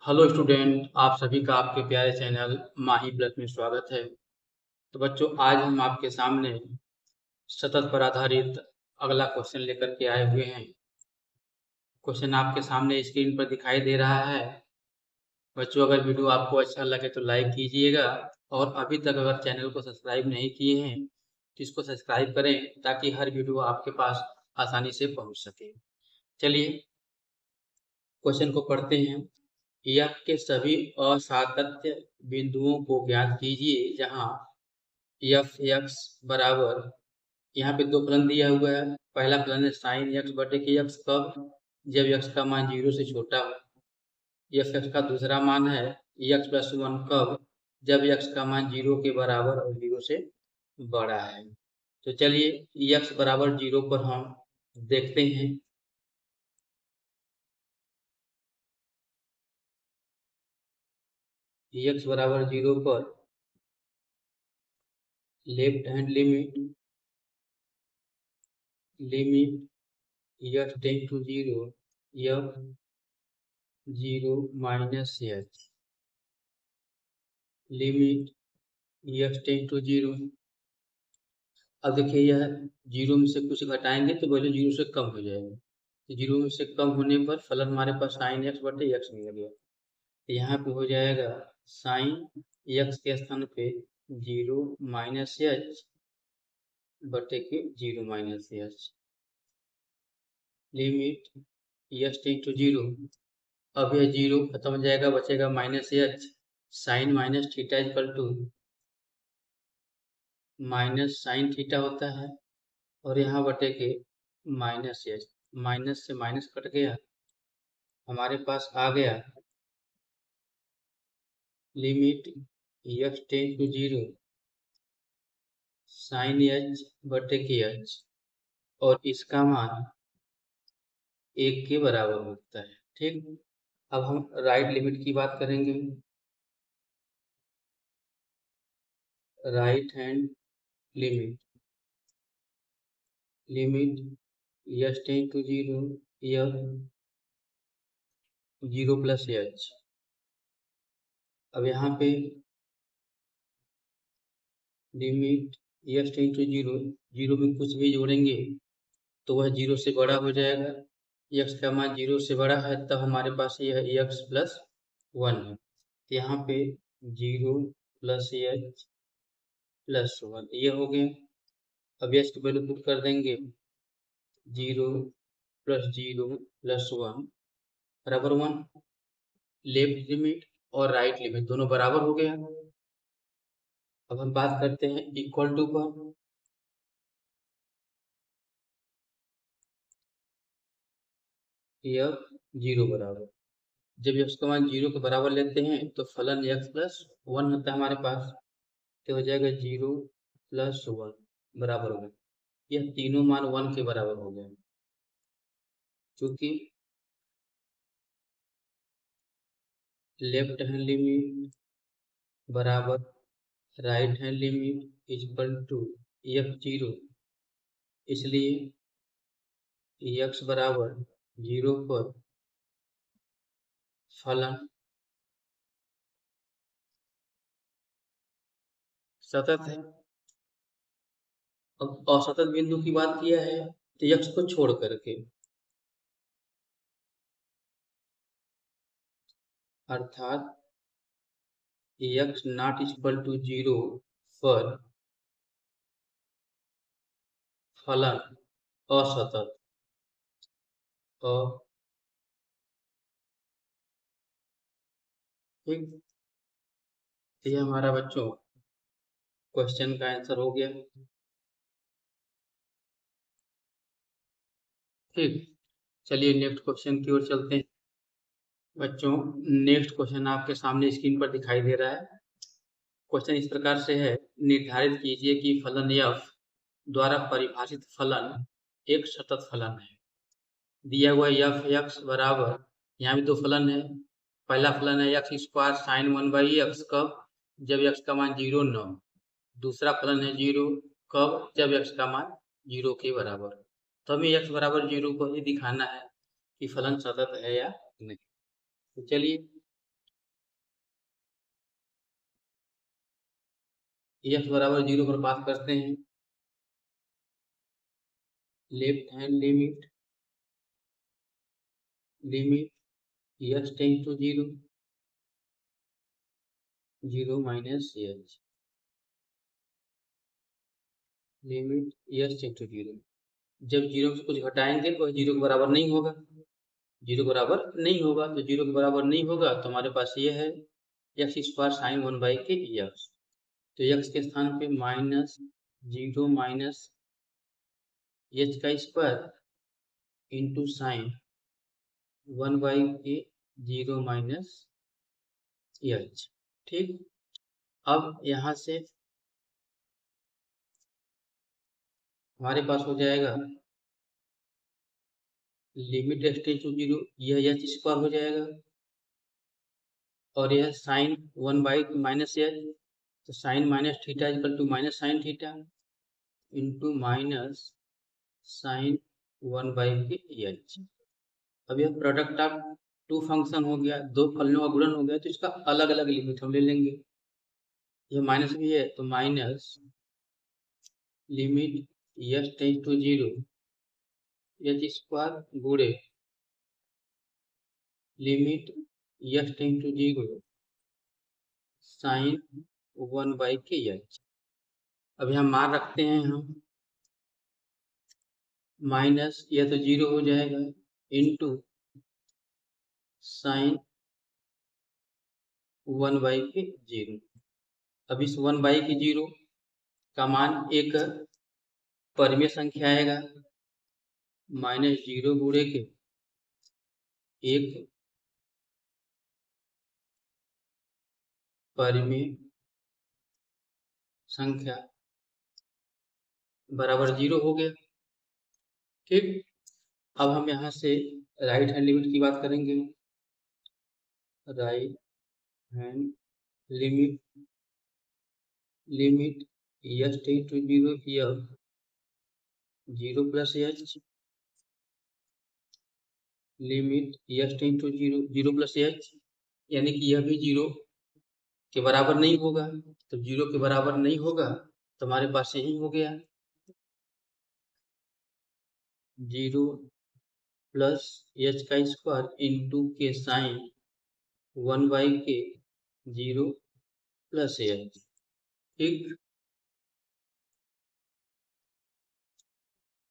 Hello student, आप सभी का आपके प्यारे चैनल माही प्लस में स्वागत है। तो बच्चों, आज हम आपके सामने सतत पर आधारित अगला क्वेश्चन लेकर के आए हुए हैं। क्वेश्चन आपके सामने स्क्रीन पर दिखाई दे रहा है। बच्चों, अगर वीडियो आपको अच्छा लगे तो लाइक कीजिएगा, और अभी तक अगर चैनल को सब्सक्राइब नहीं किए हैं तो इसको सब्सक्राइब करें ताकि हर वीडियो आपके पास आसानी से पहुंच सके। चलिए क्वेश्चन को पढ़ते हैं। यह के सभी असातत्य बिंदुओं को ज्ञात कीजिए जहां एफ एक्स बराबर, यहाँ पे दो फलन दिया हुआ है। पहला फलन है साइन एक्स बटे के एक्स, कब? जब एक्स का मान 0 से छोटा हो। एफ एक्स का दूसरा मान है एक्स प्लस 1, कब? जब एक्स का मान 0 के बराबर और 0 से बड़ा है। तो चलिए एक्स बराबर 0 पर हम देखते हैं। एक्स बराबर 0 पर left hand limit x tend to 0 f 0 minus h limit x tend to 0। अब देखिए, यह 0 में से कुछ घटाएंगे तो वैल्यू 0 से कम हो जाएगी। तो 0 में से कम होने पर फलन हमारे पास साइन एक्स बटे एक्स मिल गया। तो यहाँ पे हो जाएगा साइन एक्स के स्थान पे 0 माइनस एच बटे के 0 minus h limit x tend to 0। अब यह 0 खत्म हो जाएगा, बचेगा minus h. Sine minus theta equal to minus sine theta होता है, और यहाँ बटे के माइनस एच। माइनस से माइनस कट गया, हमारे पास आ गया limit x tend to 0 sine h बटे के एच, और इसका मान 1 के बराबर होता है। ठीक, अब हम राइट लिमिट की बात करेंगे। Right hand limit x tend to 0 f 0 plus h. अब यहाँ पे लिमिट एक्स टेंड टू 0, 0 में कुछ भी जोड़ेंगे तो वह 0 से बड़ा हो जाएगा। एक्स का मान 0 से बड़ा है, तब हमारे पास यह एक्स प्लस 1 है। तो यहाँ पे 0 प्लस एक्स प्लस 1 ये हो गया। अब एक्स की वैल्यू पुट कर देंगे, 0 प्लस 0 प्लस 1 बराबर 1। लेफ्ट लिमिट और राइट लिमिट दोनों बराबर हो गया। अब हम बात करते हैं इक्वल टू पर। यह 0 बराबर, जब एक्स का मान 0 के बराबर लेते हैं तो फलन एक्स प्लस 1 होता है हमारे पास। तो हो जाएगा 0 प्लस 1 बराबर 1। यह तीनों मान 1 के बराबर हो गए, क्योंकि लेफ्ट हैंड लिमिट बराबर right hand limit equal to f 0, इसलिए एक्स बराबर 0 पर फलन सतत है। अब असतत बिंदु की बात किया है तो एक्स को छोड़ करके, अर्थात एक्स नॉट इक्वल टू 0 पर फलन असतत और ठीक। तो ये हमारा बच्चों क्वेश्चन का आंसर हो गया। ठीक, चलिए नेक्स्ट क्वेश्चन की ओर चलते हैं। बच्चों, नेक्स्ट क्वेश्चन आपके सामने स्क्रीन पर दिखाई दे रहा है। क्वेश्चन इस प्रकार से है, निर्धारित कीजिए कि फलन एफ द्वारा परिभाषित फलन एक सतत फलन है। दिया हुआ एफ एक्स बराबर, यहाँ भी दो फलन है। पहला फलन है एक्स स्क्वायर साइन 1/x, कब? जब एक्स का मान 0 न हो। दूसरा फलन है 0, कब? जब एक्स का मान 0 के बराबर। तो हमें एक्स बराबर 0 को ही दिखाना है कि फलन सतत है या नहीं। तो चलिए x बराबर 0 पर बात करते हैं। Left hand limit x tend to 0 minus h limit x tend to 0। जब 0 से कुछ घटाएंगे तो 0 के बराबर नहीं होगा, 0 के बराबर नहीं होगा, तो 0 के बराबर नहीं होगा तो हमारे पास ये है x स्क्वायर साइन 1/x। तो x के स्थान पे -0 माइनस h का square into sine 1/k 0 minus h। ठीक, अब यहाँ से हमारे पास हो जाएगा लिमिट x टेंड टू 0, यह h स्क्वायर हो जाएगा और यह साइन 1/-h, तो sine minus theta equal to minus sine theta into minus sine 1/h। अब यह प्रोडक्ट ऑफ टू फंक्शन हो गया, दो फलनों का गुणन हो गया, तो इसका अलग अलग लिमिट हम ले लेंगे। यह माइनस भी है तो minus limit x tend to 0 h square गुणे limit x tend to 0 sine 1/h। अब यहाँ मान रखते हैं हम माइनस, यह तो 0 हो जाएगा इंटू साइन 1/0। अब इस 1/0 का मान एक परिमेय संख्या आएगा, -0 गुणे के एक परिमेय संख्या बराबर 0 हो गया। ठीक, अब हम यहाँ से राइट हैंड लिमिट की बात करेंगे। Right hand limit x tend to 0 0 plus h limit x tend to 0 plus h, यानी कि यह भी 0 के बराबर नहीं होगा। तो 0 के बराबर नहीं होगा तो हमारे पास यही हो गया 0 प्लस h का स्क्वायर इंटू के साइन 1/k 0 प्लस h। ठीक,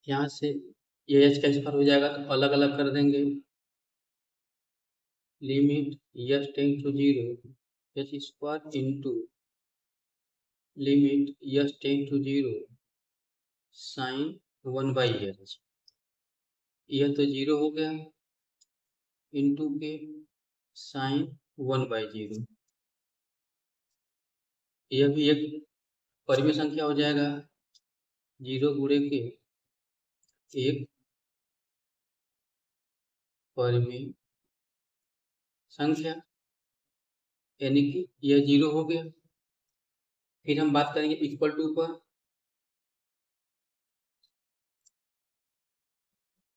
यहाँ से ये h का स्क्वायर हो जाएगा तो अलग अलग कर देंगे। Limit x tend to 0 h square into limit x tend to 0 sine 1/h। यह तो 0 हो गया इंटू के साइन 1/0। यह भी एक परिमेय संख्या हो जाएगा, 0 गुणे के एक परिमेय संख्या, यानी कि यह 0 हो गया। फिर हम बात करेंगे इक्वल टू पर।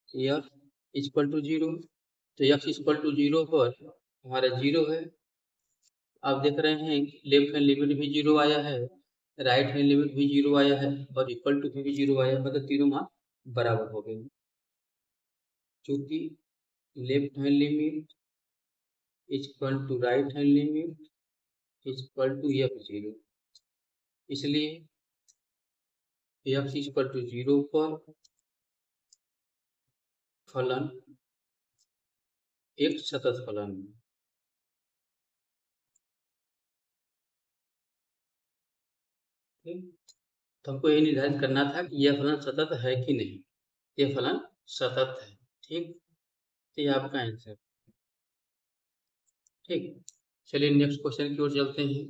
x इक्वल टू 0, तो x इक्वल टू 0 पर हमारा 0 है। आप देख रहे हैं लेफ्ट हैंड लिमिट भी 0 आया है, राइट हैंड लिमिट भी 0 आया है और इक्वल टू भी 0 आया है, मतलब तीनों मान बराबर हो गए। चूंकि left hand limit equal to right hand limit equal to f0, इसलिए x इक्वल टू 0 पर फलन एक सतत फलन है। तो हमको ये निर्धारित करना था कि यह फलन सतत है कि नहीं। यह फलन सतत है। ठीक, तो ये आपका आंसर। ठीक, चलिए नेक्स्ट क्वेश्चन की ओर चलते हैं।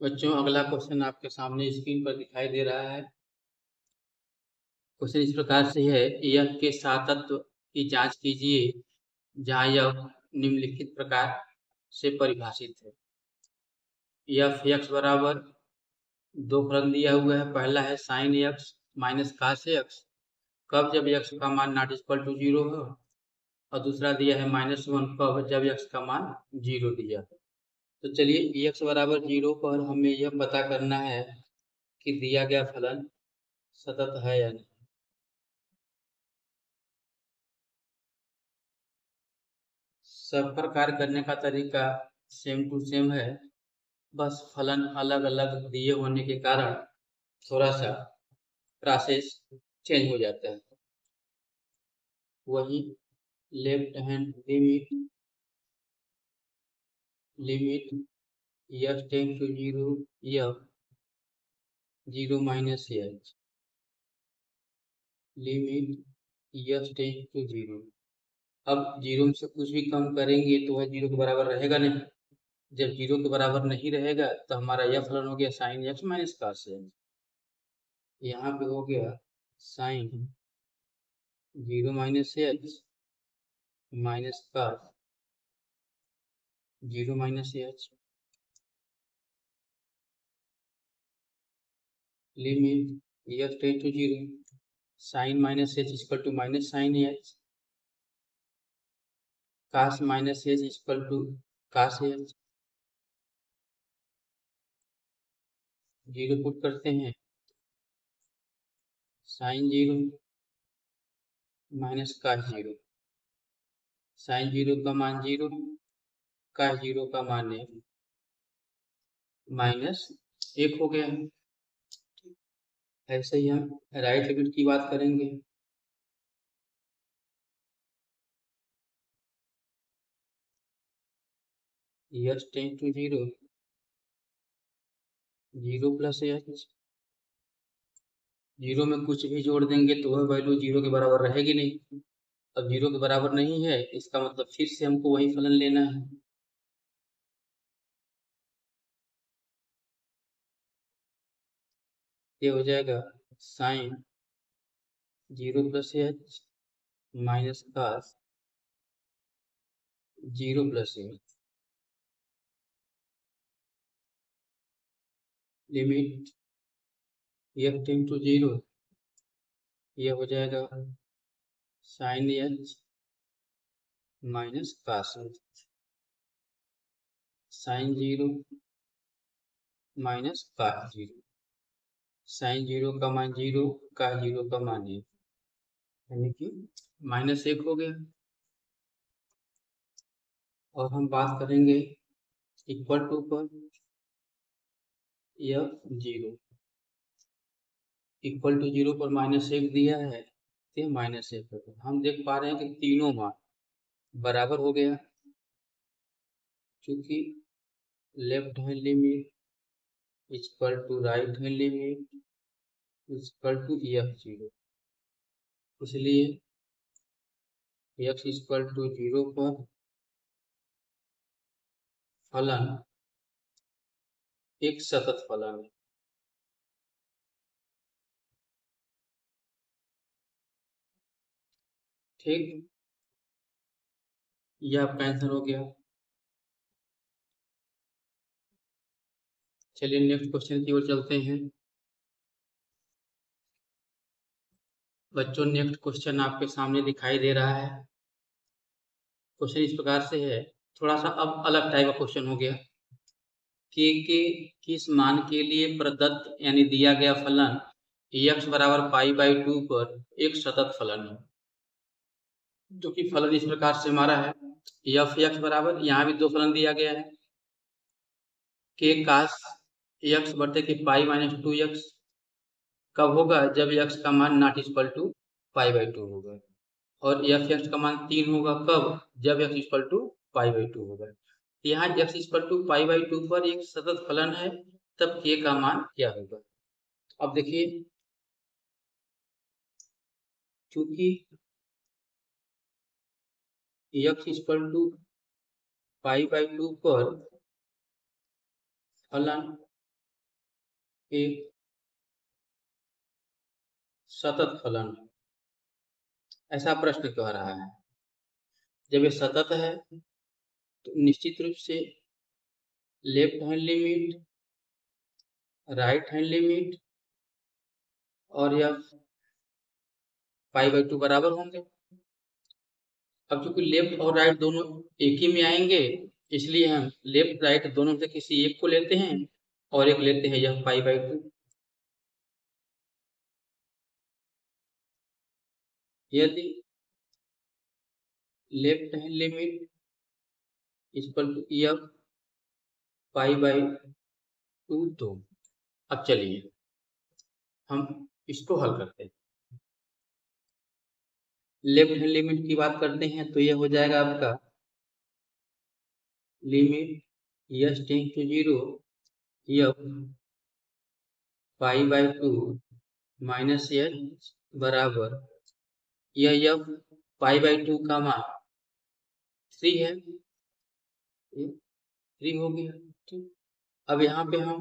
बच्चों, अगला क्वेश्चन आपके सामने स्क्रीन पर दिखाई दे रहा है। क्वेश्चन इस प्रकार से है, यह के सातत्व की जांच कीजिए जहां यह निम्नलिखित प्रकार से परिभाषित है। एफ एक्स बराबर दो फलन दिया हुआ है, पहला है sine x minus cos x, कब जब एक्स का मान नॉट इक्वल टू 0 हो, और दूसरा दिया है -1 कब जब एक्स का मान 0 दिया है। तो चलिए x बराबर 0 पर हमें यह पता करना है कि दिया गया फलन सतत है या नहीं। सब प्रकार करने का तरीका सेम टू सेम है, बस फलन अलग अलग दिए होने के कारण थोड़ा सा प्रोसेस चेंज हो जाता है। वही left hand limit x tend to 0 f 0 minus h limit x tend to 0। अब 0 से कुछ भी कम करेंगे तो वह 0 के बराबर रहेगा नहीं। जब 0 के बराबर नहीं रहेगा तो हमारा यह फलन हो गया sine x minus cos x। यहाँ पे हो गया sine 0 minus h minus cos 0 minus h limit x tend to 0 sine minus h equal to minus sine h cos minus h equal to cos h। 0 put करते हैं, sign 0 minus cos 0, sine 0 का मान 0, कास 0 का मान minus 1 हो गया। ऐसे ही हम राइट लिमिट की बात करेंगे। x tend to 0 0 plus h। 0 में कुछ भी जोड़ देंगे तो वह वैल्यू 0 के बराबर रहेगी नहीं। अब 0 के बराबर नहीं है, इसका मतलब फिर से हमको वही फलन लेना है। ये हो जाएगा sine 0 plus h minus cos 0 plus h limit x tend to 0। ये हो जाएगा sine h minus cos h sine 0 minus cos 0। Sine 0 का मान 0, कास 0 का मान 1, यानी कि माइनस 1 हो गया। और हम बात करेंगे इक्वल टू पर f0 इक्वल टू 0 पर माइनस 1 दिया है तो माइनस 1 होगा। हम देख पा रहे हैं कि तीनों मान बराबर हो गया, क्योंकि left hand limit equal to right hand limit equal to f0, इसलिए x इक्वल टू 0 पर फलन एक सतत फलन है। ठीक, यह आपका आंसर हो गया। चलिए नेक्स्ट क्वेश्चन की ओर चलते हैं। बच्चों नेक्स्ट क्वेश्चन आपके सामने दिखाई दे रहा है। क्वेश्चन इस प्रकार से है, थोड़ा सा अब अलग टाइप का क्वेश्चन हो गया। के किस मान के लिए प्रदत्त यानी दिया गया फलन x बराबर पाई बाई 2 पर एक सतत फलन है। जो कि फलन इस प्रकार से हमारा है एफ एक्स बराबर, यहाँ भी दो फलन दिया गया है, के कास एक्स बटे के पाई माइनस 2x कब होगा जब x का मान not equal to pi by 2 होगा, और एफ एक्स का मान 3 होगा कब जब x equal to pi by 2 होगा। यहाँ x equal to pi by 2 पर एक सतत फलन है, तब k का मान क्या होगा। अब देखिए, चूंकि x equal to pi by 2 पर फलन एक सतत फलन है, ऐसा प्रश्न कह रहा है। जब ये सतत है तो निश्चित रूप से left hand limit, right hand limit और यह पाई बाई 2 बराबर होंगे। अब चूंकि लेफ्ट और राइट दोनों एक ही में आएंगे, इसलिए हम लेफ्ट राइट दोनों से किसी एक को लेते हैं और एक लेते हैं यह π/2। यदि left hand limit equal to F π/2, तो अब चलिए हम इसको हल करते हैं। लेफ्ट हैंड लिमिट की बात करते हैं तो यह हो जाएगा आपका limit s tends to 0 f π/2 minus h बराबर यह f π/2 का मान 3 है, 3 हो गया। ठीक, अब यहाँ पे हम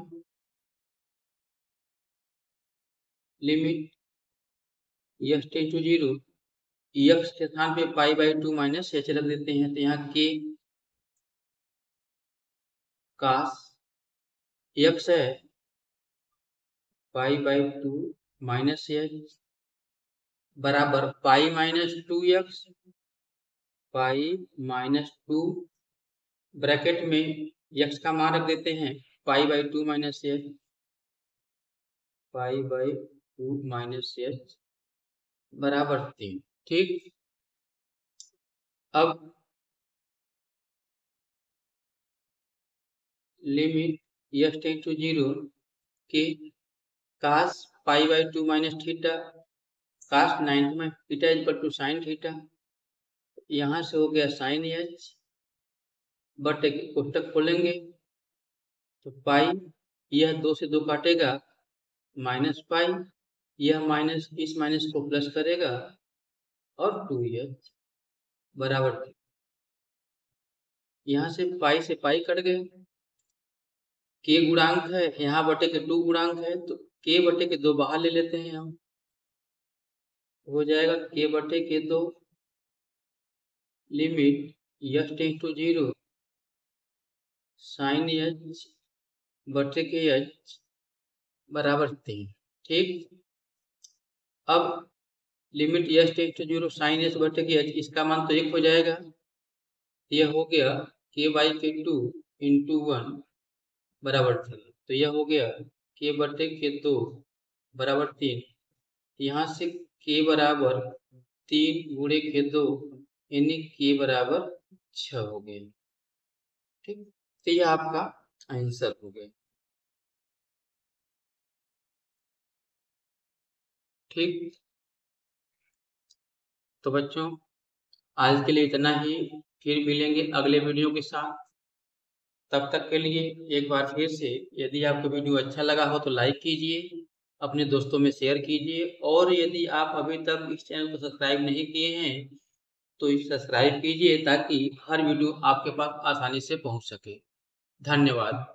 limit s tends to 0 x के स्थान पे π/2 माइनस h रख देते हैं, तो यहाँ k cos x है π/2 माइनस h बराबर π-2x π-2 ब्रैकेट में x का मान रख देते हैं π/2 माइनस h π/2 माइनस h बराबर 3। ठीक, अब लिमिट s टेंड्स टू 0 के cos π/2 माइनस थीटा cos 90 थीटा इक्वल टू साइन थीटा, यहाँ से हो गया साइन h बट एक कोष्टक खोलेंगे तो पाई, यह 2 से 2 काटेगा माइनस पाई, यह माइनस इस माइनस को प्लस करेगा और 2h बराबर 3। यहाँ से पाई कट गए, k गुणांक है यहाँ बटे के 2 गुणांक है तो k बटे के 2 बाहर ले लेते हैं हम, हो जाएगा k बटे के 2 limit s tends to 0 sine h बटे के h बराबर 3। ठीक, अब limit s tends to 0 sine h बटे के h, इसका मान तो 1 हो जाएगा, यह हो गया k/2 इंटू 1 बराबर 3, तो यह हो गया k बटे के 2 बराबर 3। यहाँ से k बराबर 3 गुणे के 2 यानी k बराबर 6 हो गया। ठीक, तो यह आपका आंसर हो गया। ठीक, तो बच्चों आज के लिए इतना ही, फिर मिलेंगे अगले वीडियो के साथ। तब तक के लिए एक बार फिर से यदि आपको वीडियो अच्छा लगा हो तो लाइक कीजिए, अपने दोस्तों में शेयर कीजिए, और यदि आप अभी तक इस चैनल को सब्सक्राइब नहीं किए हैं तो इसे सब्सक्राइब कीजिए ताकि हर वीडियो आपके पास आसानी से पहुंच सके। धन्यवाद।